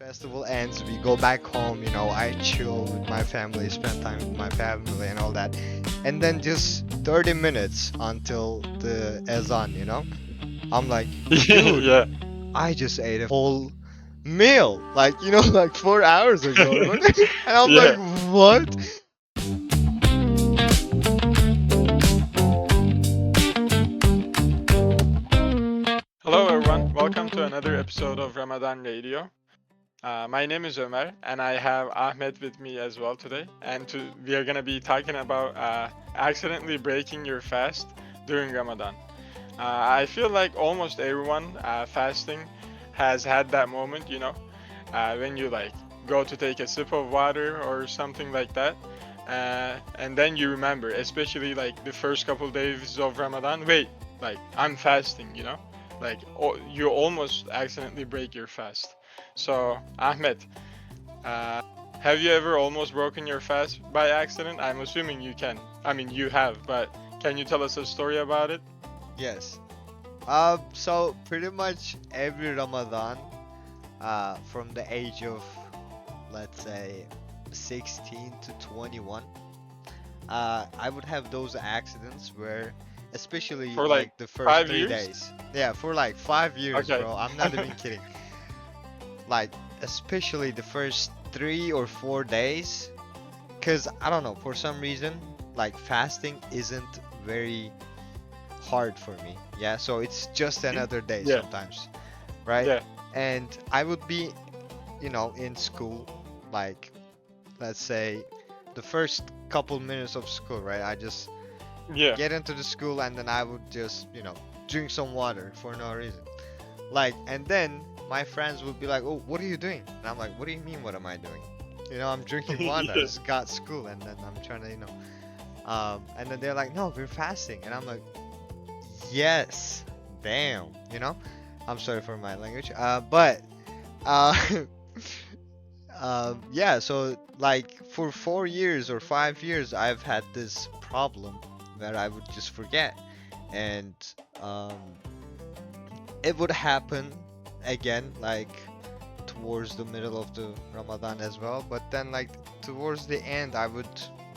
festival ends, we go back home. I chill with my family, spend time with my family, and all that. And then just 30 minutes until the azan. I'm like, dude, Yeah. I just ate a whole meal, like like 4 hours ago. And I'm like, Yeah. what? Hello, everyone. Welcome to another episode of Ramadan Radio. My name is Ömer, and I have Ahmet with me as well today. We are going to be talking about accidentally breaking your fast during Ramadan. I feel like almost everyone fasting has had that moment, when you like go to take a sip of water or something like that. And then you remember, especially like the first couple days of Ramadan, wait, like I'm fasting, like you almost accidentally break your fast. So, Ahmed, uh, have you ever almost broken your fast by accident? I'm assuming you can. I mean, you have, but can you tell us a story about it? Yes. So pretty much every Ramadan, from the age of, let's say, 16 to 21, I would have those accidents where, especially For like like the first five three years? days. Yeah, for like 5 years, Okay. bro. I'm not even kidding. Like, especially the first 3 or 4 days, because I don't know, for some reason, like fasting isn't very hard for me. Yeah, so it's just Mhm. another day Yeah, sometimes, right? yeah, And I would be, in school, like, let's say, the first couple minutes of school, right? I just yeah. get into the school and then I would just, drink some water for no reason. Like, and then my friends would be like, "Oh, what are you doing?" And I'm like, "What do you mean, what am I doing? I'm drinking water. I Yeah, just got school and then I'm trying to, and then they're like, "No, we're fasting." And I'm like, "Yes, damn," I'm sorry for my language. But, uh, yeah, so like for 4 years or 5 years, I've had this problem where I would just forget. And, um, it would happen again, like towards the middle of the Ramadan as well. But then, like towards the end, I would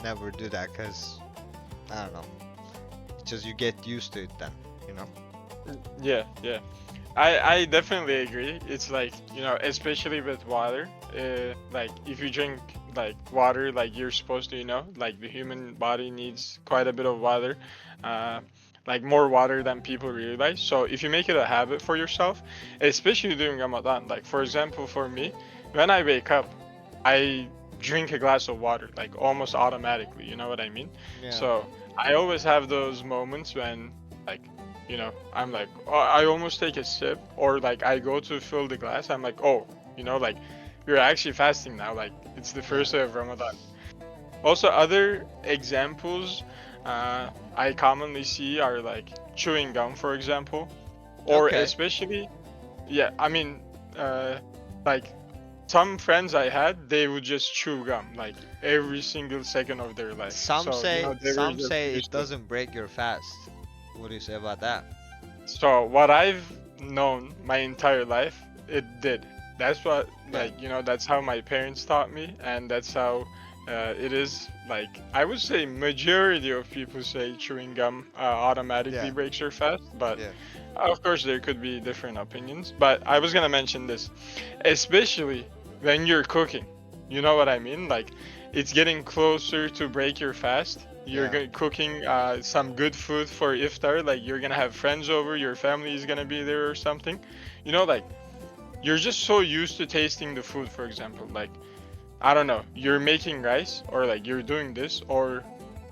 never do that because I don't know. It's just you get used to it then, you know. yeah, yeah. I definitely agree. It's like, especially with water, like if you drink like water like you're supposed to, like the human body needs quite a bit of water, uh, like more water than people realize. So if you make it a habit for yourself, especially during Ramadan, like for example, for me, when I wake up, I drink a glass of water like almost automatically, you know what I mean? Yeah. So I always have those moments when like I'm like, oh, I almost take a sip, or like I go to fill the glass. I'm like, oh, like we're actually fasting now. Like it's the Yeah. first day of Ramadan. Also, other examples I commonly see are like chewing gum, for example, or Okay. especially, yeah, I mean, like some friends I had, they would just chew gum like every single second of their life. Some So, say they were some just say it used to it. doesn't break your fast. What do you say about that? So what I've known my entire life, it did. That's what, Yeah. like, that's how my parents taught me, and that's how it is. Like, I would say majority of people say chewing gum automatically Yeah. breaks your fast, but Yeah. of course there could be different opinions. But I was gonna mention this, especially when you're cooking. You know what I mean? Like, it's getting closer to break your fast. You're Yeah. cooking some good food for iftar. Like you're gonna have friends over, your family is gonna be there or something. Like you're just so used to tasting the food. For example, like I don't know, you're making rice or like you're doing this or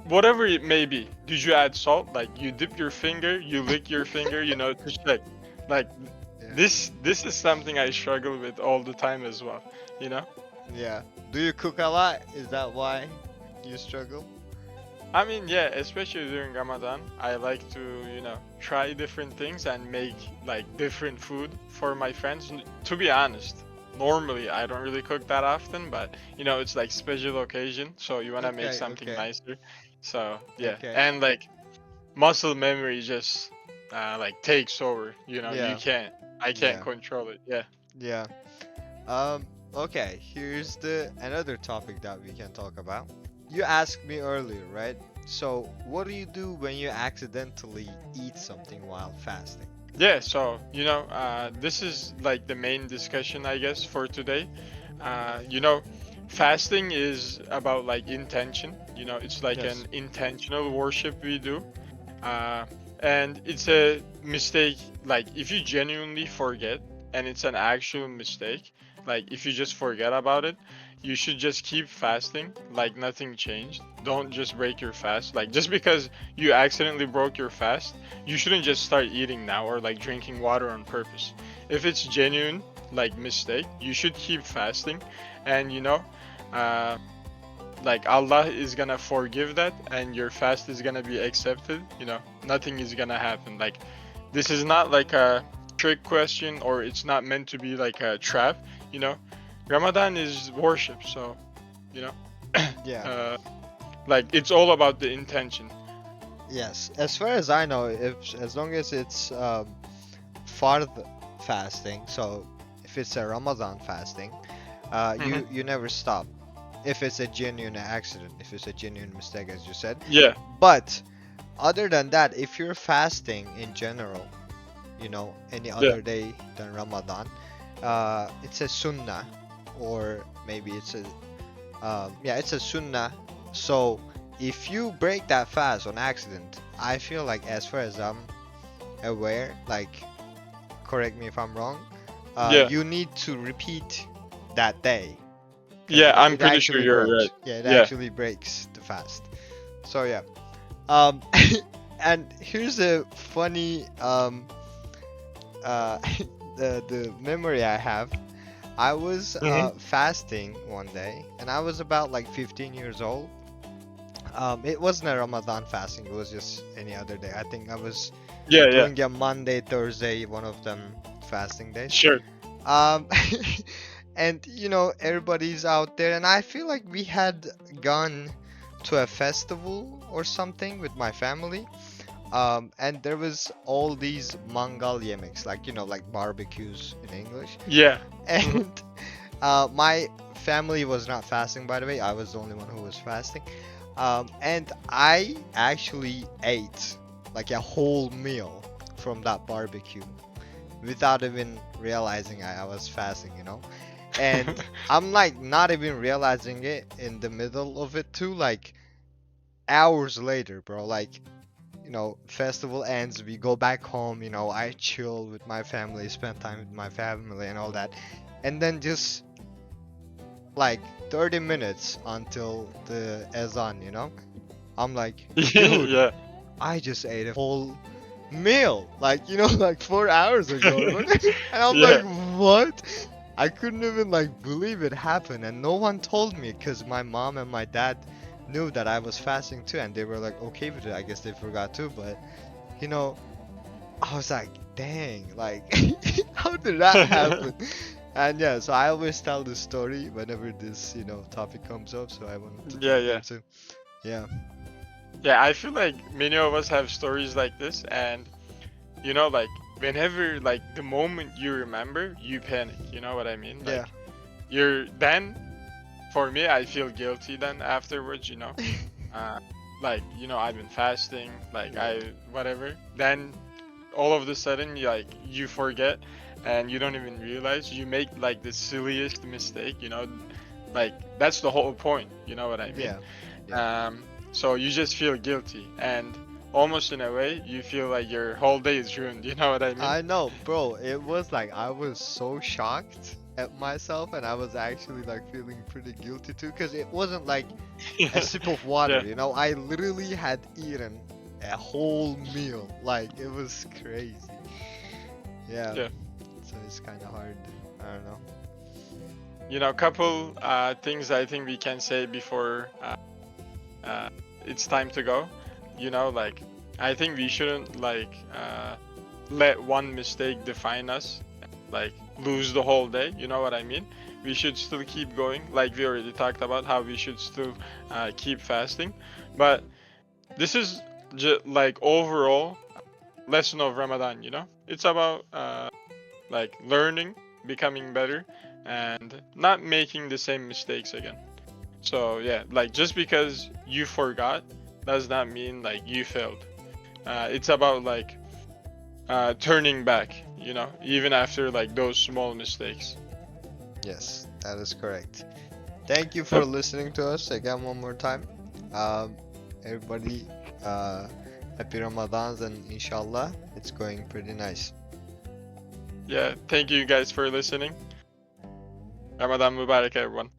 whatever it may be. Did you add salt? Like you dip your finger, you lick your finger, to check. Like Yeah. this is something I struggle with all the time as well. You know. Yeah. Do you cook a lot? Is that why you struggle? I mean, yeah, especially during Ramadan, I like to, try different things and make like different food for my friends. To be honest, normally I don't really cook that often, but it's like special occasion, so you wanna make Okay. something Okay. nicer. So yeah, Okay. and like muscle memory just like takes over. You Yeah. can't, I can't Yeah. control it. Yeah. Yeah. Um. okay, here's the another topic that we can talk about. You asked me earlier, right? So, what do you do when you accidentally eat something while fasting? Yeah, so this is like the main discussion, I guess, for today. You know, fasting is about like intention. It's like an Yes. intentional worship we do. uh, and it's a mistake. Like if you genuinely forget, and it's an actual mistake, like if you just forget about it, you should just keep fasting like nothing changed. Don't just break your fast. Like just because you accidentally broke your fast, you shouldn't just start eating now or like drinking water on purpose. If it's genuine like mistake, you should keep fasting. And uh, like Allah is gonna forgive that, and your fast is gonna be accepted. Nothing is gonna happen. Like this is not like a trick question, or it's not meant to be like a trap. you know Ramadan is worship, so you know Yeah. uh like it's all about the intention. Yes. As far as I know, if as long as it's fard fasting, so if it's a Ramadan fasting, Hmm. you never stop. If it's a genuine accident, if it's a genuine mistake, as you said. Yeah. But other than that, if you're fasting in general, any Yeah. other day than Ramadan, it's a sunnah, or maybe it's a sunnah. So if you break that fast on accident, I feel like, as far as I'm aware, like, correct me if I'm wrong, Yeah. you need to repeat that day, because Yeah, I'm it pretty sure actually you're right. works. Yeah, it Yeah. actually breaks the fast. So yeah. Um, and here's a funny uh the memory I have. I was Hmm. fasting one day, and I was about like 15 years old. It wasn't a Ramadan fasting; it was just any other day. I think I was Yeah. Yeah. doing a Monday, Thursday, one of them fasting days. Sure. Um, and everybody's out there, and I feel like we had gone to a festival or something with my family. And there was all these mangal yemeks, like like barbecues in English. Yeah. Hmm. And my family was not fasting, by the way. I was the only one who was fasting. And I actually ate like a whole meal from that barbecue without even realizing I was fasting. And I'm like not even realizing it in the middle of it too, like hours later, bro. Like, festival ends, we go back home, I chill with my family, spend time with my family and all that. And then just like 30 minutes until the azan, I'm like, dude, Yeah. I just ate a whole meal, like, like 4 hours ago. And I'm like, Yeah. what? I couldn't even like believe it happened, and no one told me because my mom and my dad knew that I was fasting too, and they were like okay with it. I guess they forgot too, but you know, I was like, dang, like, how did that happen? And yeah, so I always tell this story whenever this, topic comes up, so I wanted to Yeah. bring Yeah. that too. Yeah. Yeah, I feel like many of us have stories like this, and like whenever like the moment you remember, you panic. You know what I mean? Yeah. Like you're then for me, I feel guilty then afterwards. Uh, like I've been fasting, like Yeah. I whatever. Then all of the sudden, you forget, and you don't even realize you make like the silliest mistake. Like that's the whole point. You know what I mean? Yeah. Yeah. Um, so you just feel guilty, and almost in a way, you feel like your whole day is ruined. You know what I mean? I know, bro. It was like I was so shocked at myself, and I was actually like feeling pretty guilty too, because it wasn't like a sip of water, Yeah, I literally had eaten a whole meal. Like, it was crazy. Yeah. yeah. So it's kind of hard. I don't know. Couple things I think we can say before uh, it's time to go. Like I think we shouldn't like let one mistake define us, like lose the whole day. You know what I mean? We should still keep going, like we already talked about how we should still keep fasting. But this is just like overall lesson of Ramadan. It's about like learning, becoming better, and not making the same mistakes again. So yeah, like just because you forgot does not mean like you failed. It's about like turning back, even after like those small mistakes. Yes, that is correct. Thank you for Yep. listening to us again one more time. Everybody, happy Ramadans, and inshallah, it's going pretty nice. Yeah, thank you guys for listening. Ramadan Mubarak, everyone.